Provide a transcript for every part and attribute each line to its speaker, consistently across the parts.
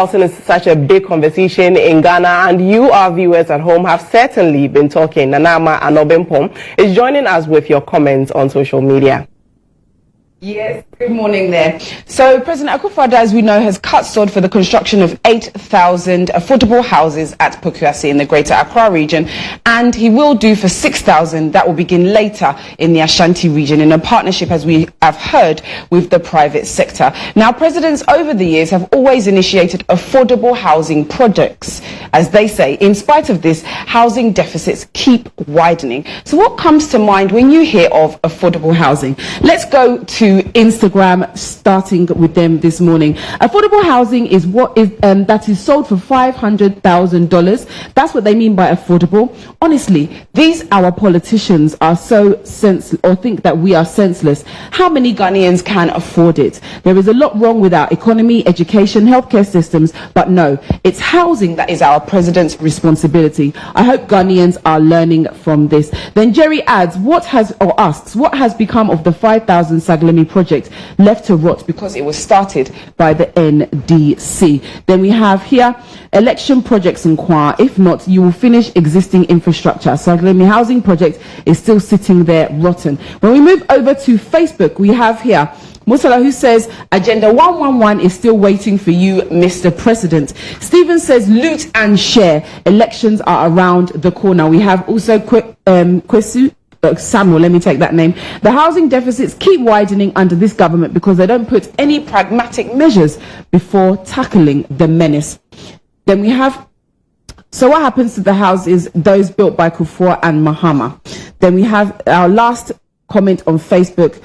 Speaker 1: Housing is such a big conversation in Ghana, and you, our viewers at home, have certainly been talking. Nanama Anobempom is joining us with your comments on social media.
Speaker 2: Yes, good morning there. So President Akufo-Addo, as we know, has cut sword for the construction of 8,000 affordable houses at Pokuase in the Greater Acquah region, and he will do for 6,000 that will begin later in the Ashanti region in a partnership, as we have heard, with the private sector. Now, presidents over the years have always initiated affordable housing projects. As they say, in spite of this, housing deficits keep widening. So what comes to mind when you hear of affordable housing? Let's go to Instagram, starting with them this morning. Affordable housing is what is that is sold for $500,000. That's what they mean by affordable. Honestly, these our politicians are so senseless, or think that we are senseless. How many Ghanaians can afford it? There is a lot wrong with our economy, education, healthcare systems, but no, it's housing that is our president's responsibility. I hope Ghanaians are learning from this. Then Jerry adds, asks, what has become of the 5,000 Saglemi project left to rot because it was started by the NDC? Then we have here election projects in Acquah. If not, you will finish existing infrastructure. Saglemi housing project is still sitting there rotten. When we move over to Facebook, we have here Musala, who says Agenda 111 is still waiting for you, Mr. President. Stephen says loot and share. Elections are around the corner. We have also Kwesu Samuel, let me take that name. The housing deficits keep widening under this government because they don't put any pragmatic measures before tackling the menace. Then we have, so what happens to the houses, those built by Kufuor and Mahama? Then we have our last comment on Facebook,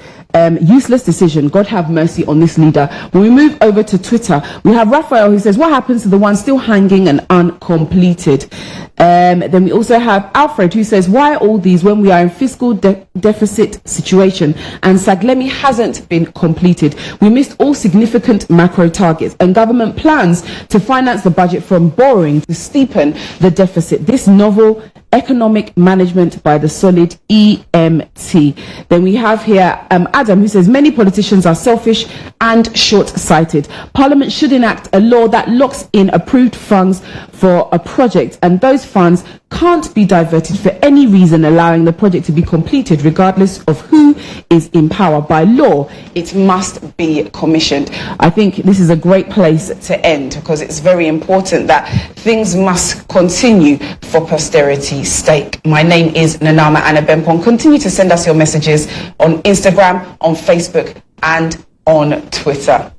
Speaker 2: useless decision. God have mercy on this leader. When we move over to Twitter, we have Raphael, who says, what happens to the ones still hanging and uncompleted? Then we also have Alfred, who says, why all these when we are in fiscal deficit situation and Saglemi hasn't been completed? We missed all significant macro targets and government plans to finance the budget from borrowing to steepen the deficit. This novel economic management by the solid EMT. Then we have here Adam, who says many politicians are selfish and short-sighted. Parliament should enact a law that locks in approved funds for a project, and those funds can't be diverted for any reason, allowing the project to be completed regardless of who is in power. By law, it must be commissioned. I think this is a great place to end, because it's very important that things must continue for posterity's sake. My name is Nanama Anobempom. Continue to send us your messages on Instagram, on Facebook, and on Twitter.